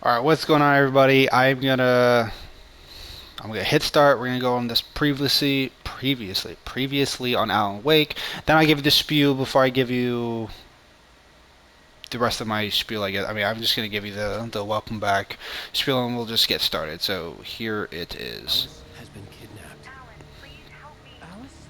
All right, what's going on, everybody? I'm gonna hit start. We're gonna go on this previously on Alan Wake. Then I give you the spiel before I give you the rest of my spiel. I guess. I mean, I'm just gonna give you the welcome back spiel, and we'll just get started. So here it is. Alice has been kidnapped. Alan, please help me. Alice?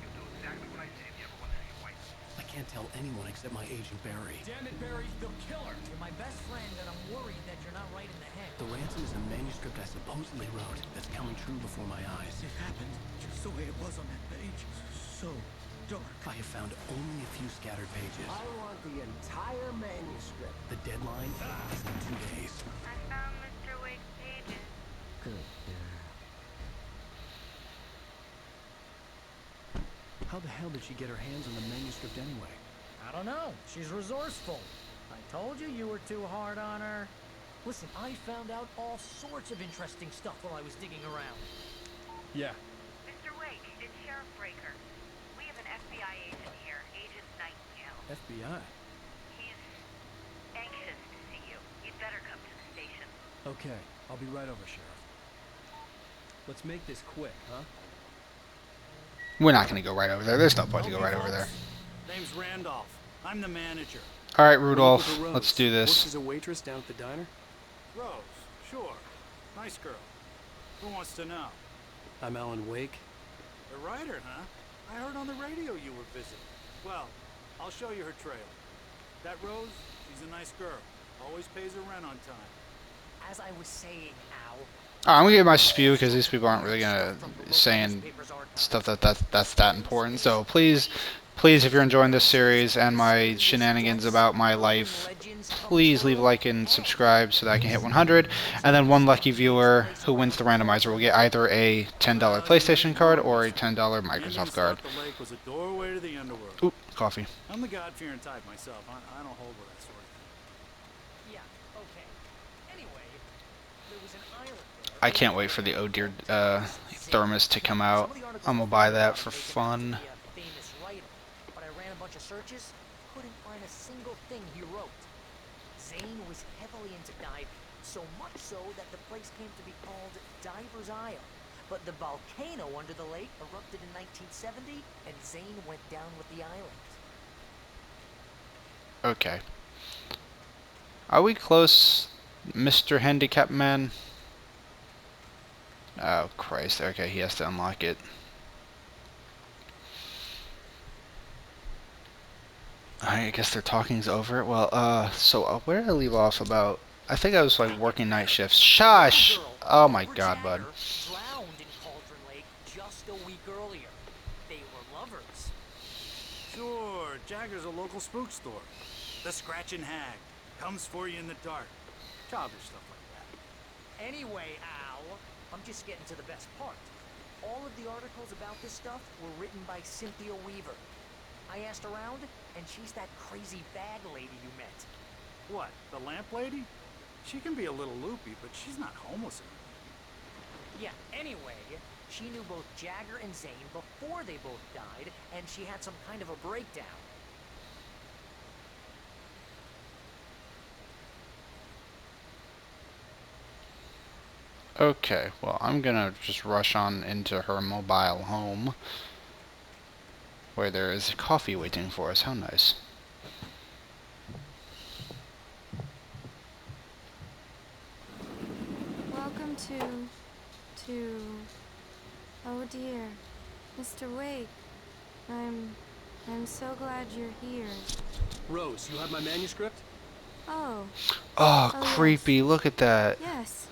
I can't tell anyone except my agent Barry. Damn it, Barry, they'll kill her. You're my best friend, and I'm worried that you're not right in the head. The ransom is a manuscript I supposedly wrote that's coming true before my eyes. It happened just the way it was on that page. So dark. I have found only a few scattered pages. I want the entire manuscript. The deadline is in 2 days. I found Mr. Wake's pages. Good girl. How the hell did she get her hands on the manuscript anyway? I don't know. She's resourceful. I told you you were too hard on her. Listen, I found out all sorts of interesting stuff while I was digging around. Yeah. Mr. Wake, it's Sheriff Breaker. We have an FBI agent here, Agent Nightingale. FBI? He's anxious to see you. You'd better come to the station. Okay, I'll be right over, Sheriff. Let's make this quick, huh? We're not gonna go right over there. There's no point to go Okay, right over there. folks. Name's Randolph. I'm the manager. All right, What do you Rudolph. think of Rose? Let's do Works this. as a waitress down at the diner? Rose, sure. Nice girl. Who wants to know? I'm Alan Wake. The writer, huh? I heard on the radio you were visiting. Well, I'll show you her trailer. That Rose, she's a nice girl. Always pays her rent on time. As I was saying, Al. I'm gonna give my spew because these people aren't really gonna saying stuff that's that important. So please, if you're enjoying this series and my shenanigans about my life, please leave a like and subscribe so that I can hit 100. And then one lucky viewer who wins the randomizer will get either a $10 PlayStation card or a $10 The Indians Microsoft card. thought the lake was a doorway to the underworld. Oop, coffee. I'm the God-fearing type myself. I don't hold with that sort of thing. Yeah, okay. Anyway, there was an island there. I can't wait for the Oh Dear Thermos to come out. I'm gonna buy that for fun. Famous writer, but I ran a bunch of searches, couldn't find a single thing he wrote. Zane was heavily into diving, so much so that the place came to be called Diver's Isle. But the volcano under the lake erupted in 1970, and Zane went down with the island. Okay. Are we close, Mr. Handicap Man? Oh, Christ. Okay, he has to unlock it. Alright, I guess their talking's over. Well, where did I leave off about? I think I was, like, working night shifts. Shush! Oh my god, bud. Drowned in Cauldron Lake just a week earlier. They were lovers. Sure, Jagger's a local spook store. The Scratchin' Hag. Comes for you in the dark. Childish stuff like that. Anyway, Al, I'm just getting to the best part. All of the articles about this stuff were written by Cynthia Weaver. I asked around, and she's that crazy bag lady you met. What, the lamp lady? She can be a little loopy, but she's not homeless. Yeah, anyway, she knew both Jagger and Zane before they both died, and she had some kind of a breakdown. Okay, well, I'm gonna just rush on into her mobile home, where there is coffee waiting for us. How nice. Welcome to, oh dear, Mr. Wake. I'm so glad you're here. Rose, you have my manuscript? Oh, Oh, Oh, creepy. Look at that. yes.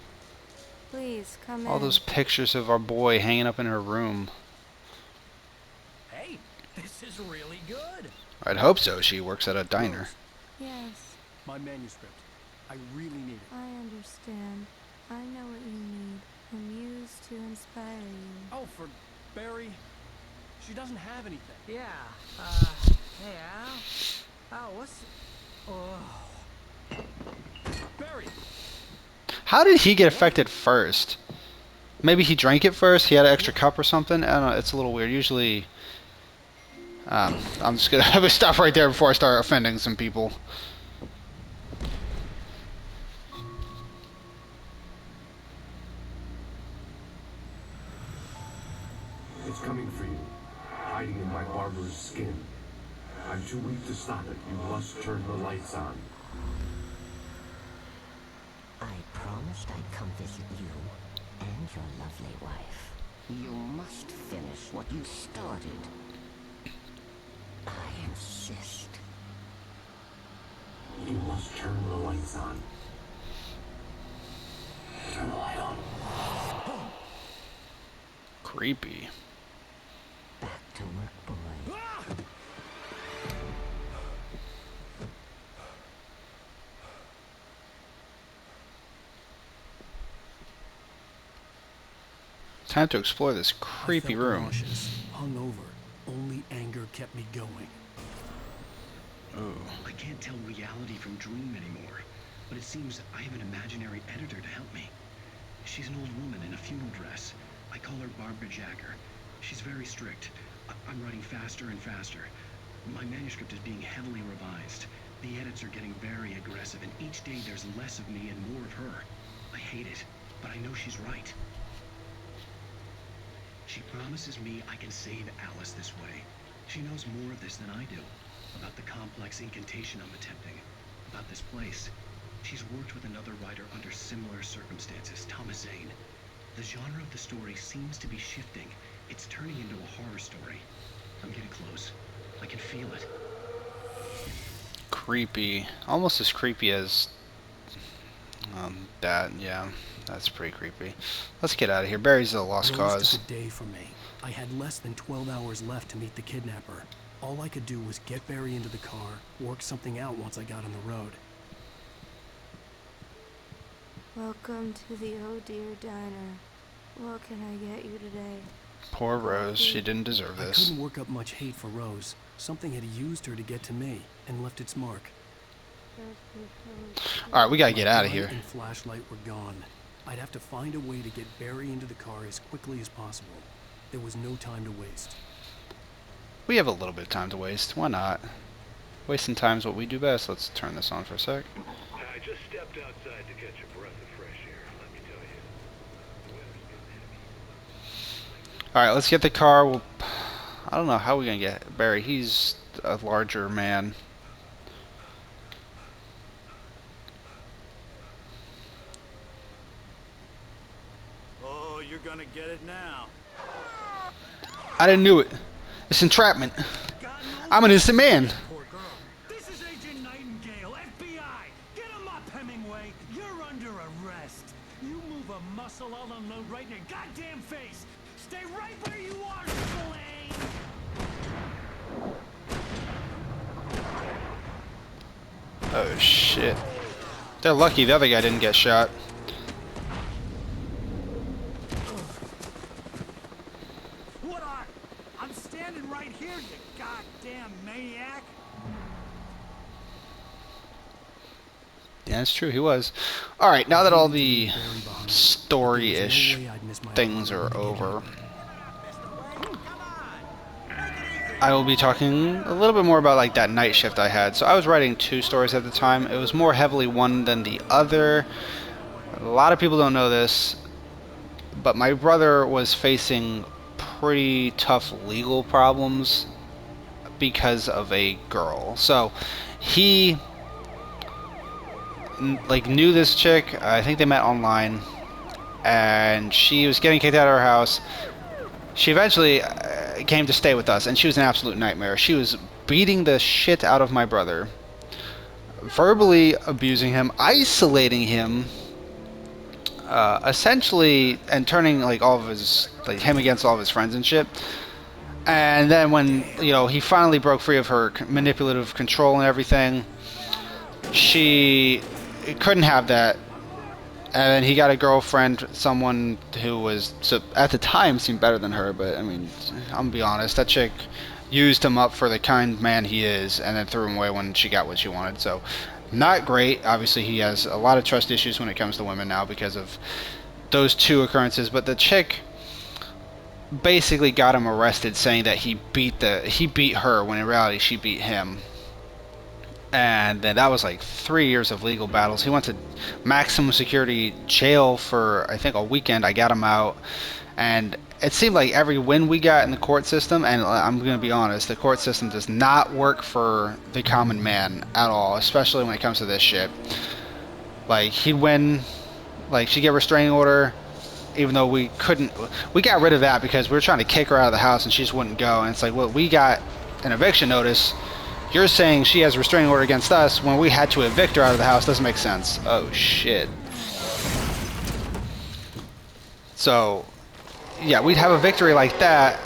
Please, come All in. those pictures of our boy hanging up in her room. Hey, this is really good. I'd hope so. She works at a diner. Yes, My manuscript. I really need it. I understand. I know what you need. A muse to inspire you. Oh, for Barry? She doesn't have anything. Yeah, hey, Al. Al, what's... Oh. Barry! How did he get affected first? Maybe he drank it first? He had an extra cup or something? I don't know. It's a little weird. Usually... I'm just gonna stop right there before I start offending some people. It's coming for you, hiding in my barber's skin. I'm too weak to stop it. You must turn the lights on. I promised I'd come visit you and your lovely wife. You must finish what you started. I insist. You must turn the lights on. Turn the light on. Creepy. Back to work, boy. Time to explore this I creepy felt room. nauseous, hungover. Only anger kept me going. Ooh. I can't tell reality from dream anymore, but it seems I have an imaginary editor to help me. She's an old woman in a funeral dress. I call her Barbara Jacker. She's very strict. I'm writing faster and faster. My manuscript is being heavily revised. The edits are getting very aggressive, and each day there's less of me and more of her. I hate it, but I know she's right. She promises me I can save Alice this way. She knows more of this than I do. About the complex incantation I'm attempting. About this place. She's worked with another writer under similar circumstances, Thomas Zane. The genre of the story seems to be shifting. It's turning into a horror story. I'm getting close. I can feel it. Creepy. Almost as creepy as that. Yeah, that's pretty creepy. Let's get out of here. Barry's a lost Rose cause. took a day from me. I had less than 12 hours left to meet the kidnapper. All I could do was get Barry into the car, work something out once I got on the road. Welcome to the Oh Dear Diner. What can I get you today? Poor Rose. She didn't deserve I this. couldn't work up much hate for Rose. Something had used her to get to me and left its mark. Alright, we gotta get My out of gun here. and flashlight were gone. I'd have to find a way to get Barry into the car as quickly as possible. There was no time to waste. We have a little bit of time to waste. Why not? Wasting time's what we do best. Let's turn this on for a sec. I just stepped outside to catch a breath of fresh air, let me tell you. The weather's getting heavy. Alright, let's get the car. I don't know how we're gonna get Barry. He's a larger man. Oh, you're gonna get it now. I didn't do it. It's entrapment. I'm an innocent man. Poor girl. This is Agent Nightingale, FBI. Get him up, Hemingway. You're under arrest. You move a muscle, I'll unload right in your goddamn face. Stay right where you are, Spillane. Oh shit. They're lucky the other guy didn't get shot. What are? I'm standing right here, you goddamn maniac. Yeah, it's true, he was. Alright, now that all the story-ish things are over, I will be talking a little bit more about like that night shift I had. So I was writing 2 stories at the time. It was more heavily one than the other. A lot of people don't know this, but my brother was facing pretty tough legal problems because of a girl. So he like knew this chick. I think they met online, and she was getting kicked out of her house. She eventually came to stay with us, and she was an absolute nightmare. She was beating the shit out of my brother, verbally abusing him, isolating him, essentially, and turning like all of his, like him against all of his friends and shit. And then when, you know, he finally broke free of her manipulative control and everything, she couldn't have that. And then he got a girlfriend, someone who was, so at the time, seemed better than her. But I mean, I'm gonna be honest, that chick used him up for the kind man he is, and then threw him away when she got what she wanted. So, not great. Obviously, he has a lot of trust issues when it comes to women now because of those 2 occurrences. But the chick basically got him arrested, saying that he beat her, when in reality she beat him. And then that was like 3 years of legal battles. He went to maximum security jail for I think a weekend. I got him out, and it seemed like every win we got in the court system, and I'm going to be honest, the court system does not work for the common man at all, especially when it comes to this shit. Like, he'd win, like, she'd get a restraining order, even though we couldn't, we got rid of that because we were trying to kick her out of the house and she just wouldn't go. And it's like, well, we got an eviction notice. You're saying she has a restraining order against us when we had to evict her out of the house. Doesn't make sense. Oh, shit. So, yeah, we'd have a victory like that.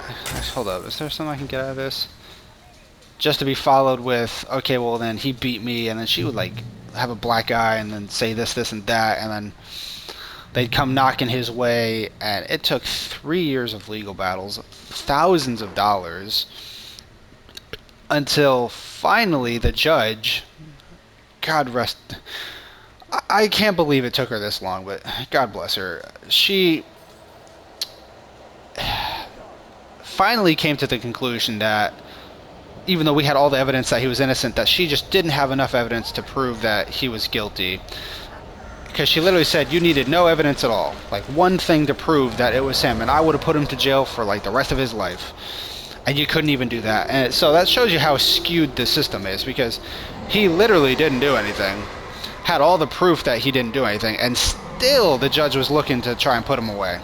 Hold up, is there something I can get out of this? Just to be followed with, okay, well then he beat me, and then she would like have a black eye and then say this, this, and that, and then they'd come knocking his way, and it took 3 years of legal battles, thousands of dollars, until finally the judge, God rest, I can't believe it took her this long, but God bless her, she finally came to the conclusion that even though we had all the evidence that he was innocent, that she just didn't have enough evidence to prove that he was guilty. Because she literally said you needed no evidence at all. Like, one thing to prove that it was him, and I would have put him to jail for like the rest of his life. And you couldn't even do that. And so that shows you how skewed the system is, because he literally didn't do anything. Had all the proof that he didn't do anything, and still the judge was looking to try and put him away.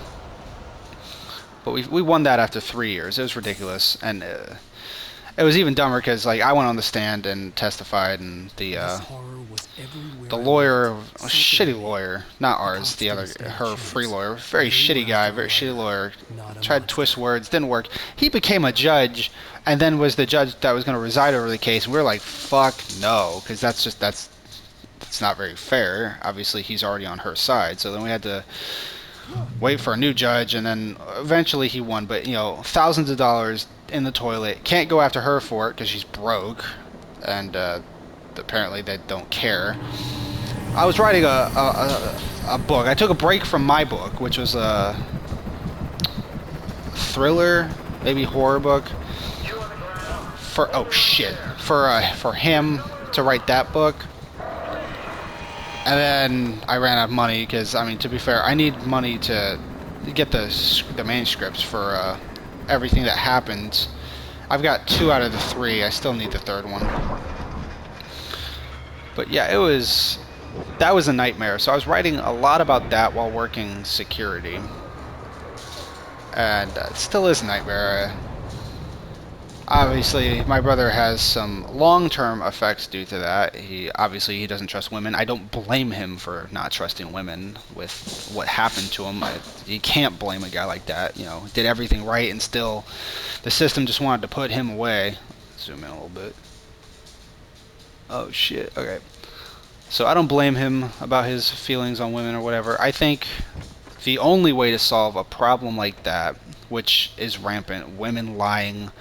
But we won that after 3 years. It was ridiculous. And it was even dumber because, like, I went on the stand and testified, and the lawyer, a shitty lawyer, not ours, the other, her free lawyer, very shitty guy, very shitty lawyer, tried to twist words, didn't work. He became a judge, and then was the judge that was going to preside over the case, and we were like, fuck no, because that's not very fair. Obviously, he's already on her side, so then we had to wait for a new judge, and then eventually he won. But, you know, thousands of dollars in the toilet. Can't go after her for it because she's broke, and apparently they don't care. I was writing a book. I took a break from my book, which was a thriller, maybe horror book, for for him to write that book. And then I ran out of money because, I mean, to be fair, I need money to get the manuscripts for everything that happened. I've got 2 out of the 3. I still need the 3rd one. But yeah, that was a nightmare. So I was writing a lot about that while working security. And it still is a nightmare. Obviously, my brother has some long-term effects due to that. He doesn't trust women. I don't blame him for not trusting women with what happened to him. You can't blame a guy like that. You know, did everything right, and still the system just wanted to put him away. Zoom in a little bit. Oh shit. Okay. So I don't blame him about his feelings on women or whatever. I think the only way to solve a problem like that, which is rampant, women lying,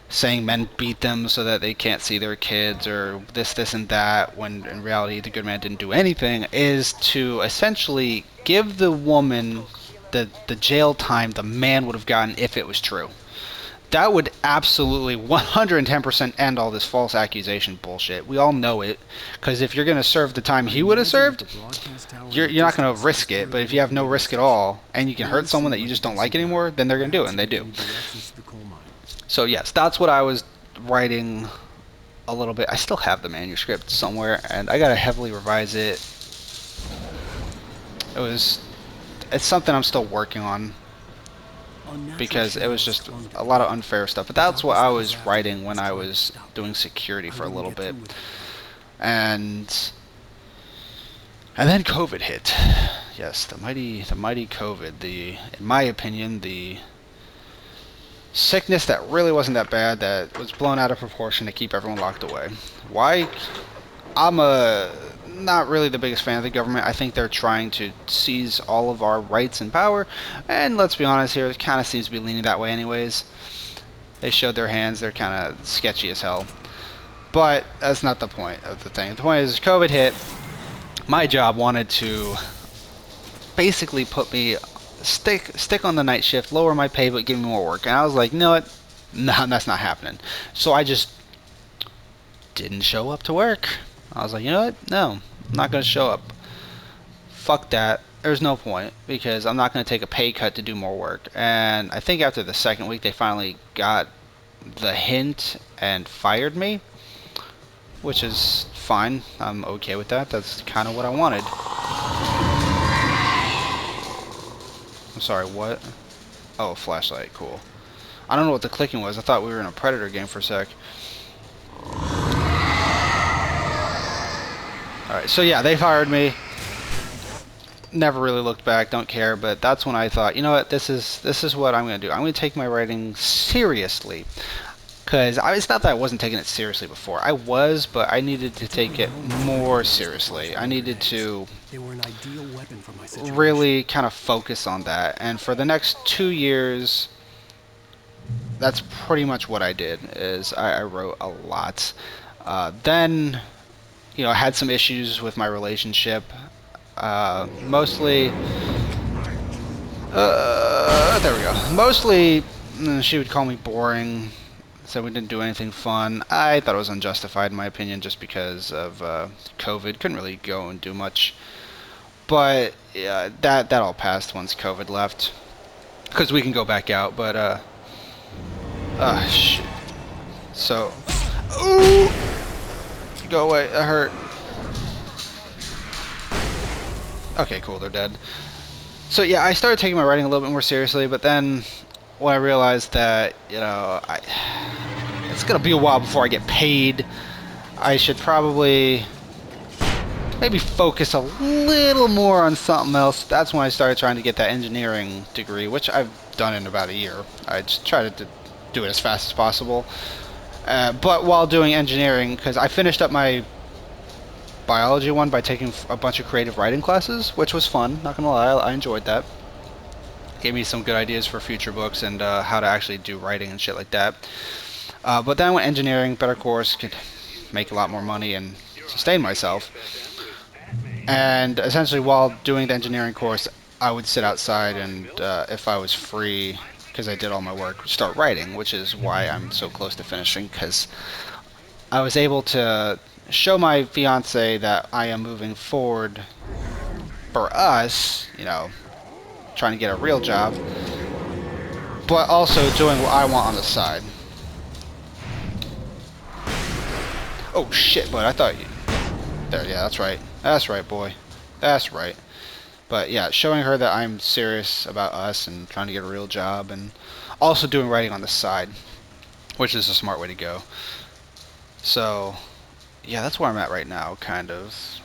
saying men beat them so that they can't see their kids, or this and that, when in reality the good man didn't do anything, is to essentially give the woman the jail time the man would have gotten if it was true. That would absolutely 110% end all this false accusation bullshit. We all know it, because if you're going to serve the time he would have served, you're not going to risk it. But if you have no risk at all, and you can hurt someone that you just don't like anymore, then they're going to do it, and they do. So yes, that's what I was writing a little bit. I still have the manuscript somewhere, and I gotta heavily revise it. It's something I'm still working on, because it was just a lot of unfair stuff. But that's what I was writing when I was doing security for a little bit. And then COVID hit. Yes, the mighty COVID. In my opinion, the sickness that really wasn't that bad, that was blown out of proportion to keep everyone locked away. Why? I'm not really the biggest fan of the government. I think they're trying to seize all of our rights and power, and let's be honest here, it kind of seems to be leaning that way anyways. They showed their hands. They're kind of sketchy as hell. But that's not the point of the thing. The point is, COVID hit. My job wanted to basically put me stick on the night shift, lower my pay, but give me more work. And I was like, you know what? No, that's not happening. So I just didn't show up to work. I was like, you know what? No, I'm not going to show up. Fuck that. There's no point because I'm not going to take a pay cut to do more work. And I think after the second week, they finally got the hint and fired me, which is fine. I'm okay with that. That's kind of what I wanted. I'm sorry, what? Oh, flashlight, cool. I don't know what the clicking was. I thought we were in a Predator game for a sec. Alright, so yeah, they fired me. Never really looked back, don't care, but that's when I thought, you know what, this is what I'm going to do. I'm going to take my writing seriously. Because it's not that I wasn't taking it seriously before. I was, but I needed to take it more seriously. I needed to They were an ideal weapon for my situation. really kind of focus on that. And for the next 2 years, that's pretty much what I did, is I wrote a lot. Then, you know, I had some issues with my relationship. Mostly... there we go. Mostly, she would call me boring. Said we didn't do anything fun. I thought it was unjustified in my opinion just because of COVID. Couldn't really go and do much. But yeah, that all passed once COVID left. Because we can go back out, but shit. So, ooh! Go away, that hurt. Okay, cool, they're dead. So yeah, I started taking my writing a little bit more seriously, but then when I realized that, you know, it's gonna be a while before I get paid, I should probably maybe focus a little more on something else. That's when I started trying to get that engineering degree, which I've done in about a year. I just tried to do it as fast as possible. But while doing engineering, because I finished up my biology one by taking a bunch of creative writing classes, which was fun, not gonna lie, I enjoyed that. Gave me some good ideas for future books and how to actually do writing and shit like that. But then I went engineering, better course, could make a lot more money and sustain myself. And essentially while doing the engineering course, I would sit outside and if I was free, because I did all my work, start writing, which is why I'm so close to finishing, because I was able to show my fiance that I am moving forward for us, you know, trying to get a real job, but also doing what I want on the side. Oh shit, bud, I thought you... There, yeah, that's right. That's right, boy. That's right. But yeah, showing her that I'm serious about us and trying to get a real job, and also doing writing on the side, which is a smart way to go. So, yeah, that's where I'm at right now, kind of.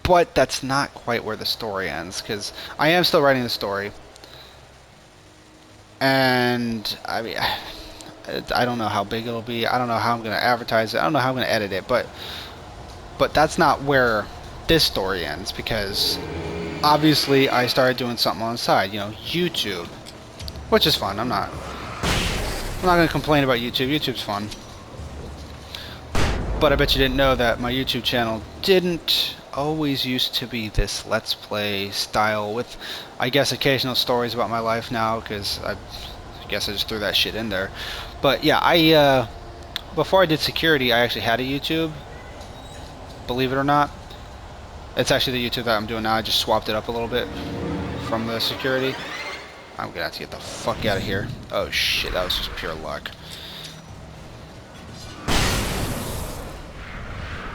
But that's not quite where the story ends, because I am still writing the story. And, I mean, I don't know how big it'll be. I don't know how I'm going to advertise it. I don't know how I'm going to edit it. But that's not where this story ends, because obviously I started doing something on the side. You know, YouTube, which is fun. I'm not going to complain about YouTube. YouTube's fun. But I bet you didn't know that my YouTube channel didn't always used to be this Let's Play style with, I guess, occasional stories about my life now, because I guess I just threw that shit in there. But yeah, before I did security, I actually had a YouTube, believe it or not. It's actually the YouTube that I'm doing now. I just swapped it up a little bit from the security. I'm gonna have to get the fuck out of here. Oh shit, that was just pure luck.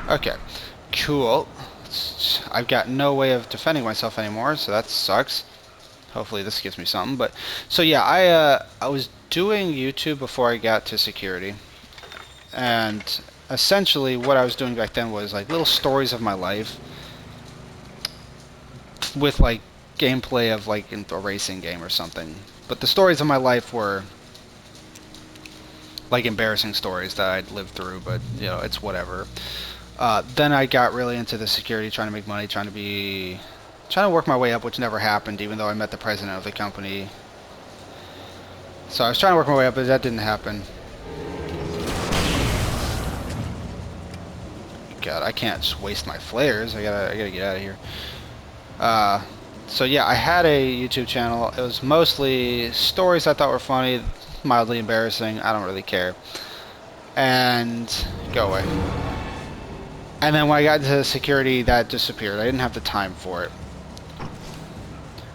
Okay, cool. I've got no way of defending myself anymore, so that sucks. Hopefully this gives me something. But so yeah, I was doing YouTube before I got to security, and essentially what I was doing back then was like little stories of my life with like gameplay of like in a racing game or something. But the stories of my life were like embarrassing stories that I'd lived through, but you know, it's whatever. Then I got really into the security, trying to make money, trying to work my way up, which never happened, even though I met the president of the company. So I was trying to work my way up, but that didn't happen. God, I can't just waste my flares. I gotta get out of here. So yeah, I had a YouTube channel. It was mostly stories I thought were funny, mildly embarrassing. I don't really care. and go away. And then when I got into security, that disappeared. I didn't have the time for it.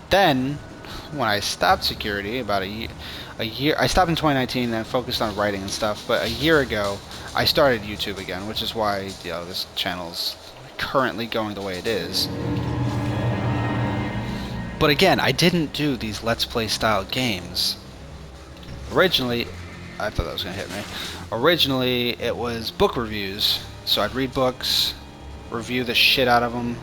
Then, when I stopped security, about a year, I stopped in 2019 and focused on writing and stuff. But a year ago, I started YouTube again, which is why this channel's currently going the way it is. But again, I didn't do these Let's Play style games. Originally, I thought that was gonna hit me. Originally, it was book reviews. So I'd read books, review the shit out of them,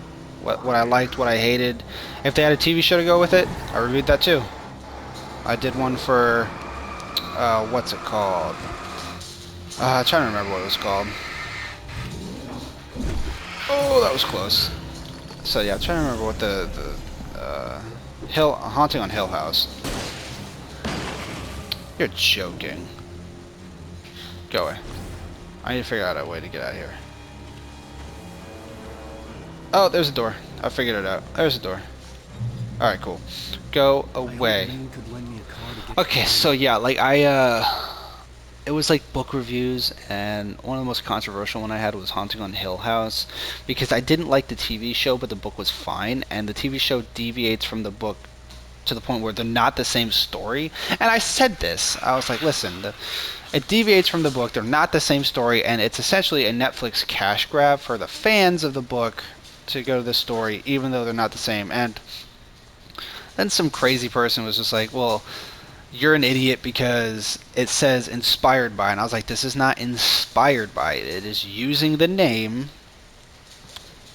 what I liked, what I hated. If they had a TV show to go with it, I reviewed that too. I did one for, what's it called? I'm trying to remember what it was called. Oh, that was close. So yeah, I'm trying to remember what the Haunting on Hill House. You're joking. Go away. I need to figure out a way to get out of here. Oh, there's a door. I figured it out. There's a door. Alright, cool. Go away. Okay, so yeah, like it was like book reviews, and one of the most controversial one I had was Haunting on Hill House, because I didn't like the TV show, but the book was fine, and the TV show deviates from the book to the point where they're not the same story. And I said this. I was like, listen, it deviates from the book, they're not the same story, and it's essentially a Netflix cash grab for the fans of the book to go to the story, even though they're not the same. And then some crazy person was just like, well, you're an idiot because it says inspired by, and I was like, this is not inspired by it. It is using the name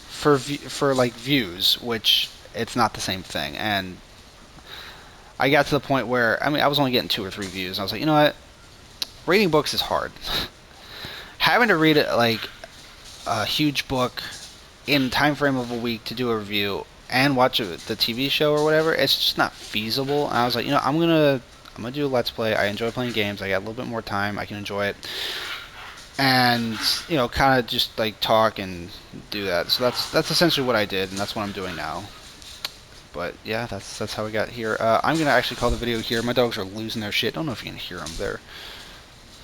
for like views, which it's not the same thing. And I got to the point where, I mean, I was only getting 2 or 3 views. And I was like, you know what? Reading books is hard. Having to read like a huge book in time frame of a week to do a review and watch the TV show or whatever, it's just not feasible. And I was like, you know, I'm gonna do a Let's Play. I enjoy playing games. I got a little bit more time. I can enjoy it. And, you know, kind of just like talk and do that. So that's essentially what I did, and that's what I'm doing now. But yeah, that's how we got here. I'm gonna actually call the video here. My dogs are losing their shit. Don't know if you can hear them.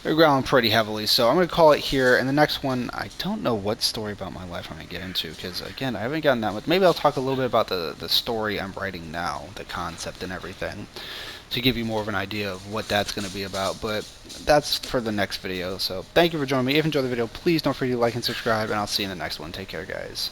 They're growling pretty heavily, so I'm going to call it here. And the next one, I don't know what story about my life I'm going to get into, because, again, I haven't gotten that much. Maybe I'll talk a little bit about the story I'm writing now, the concept and everything, to give you more of an idea of what that's going to be about. But that's for the next video, so thank you for joining me. If you enjoyed the video, please don't forget to like and subscribe, and I'll see you in the next one. Take care, guys.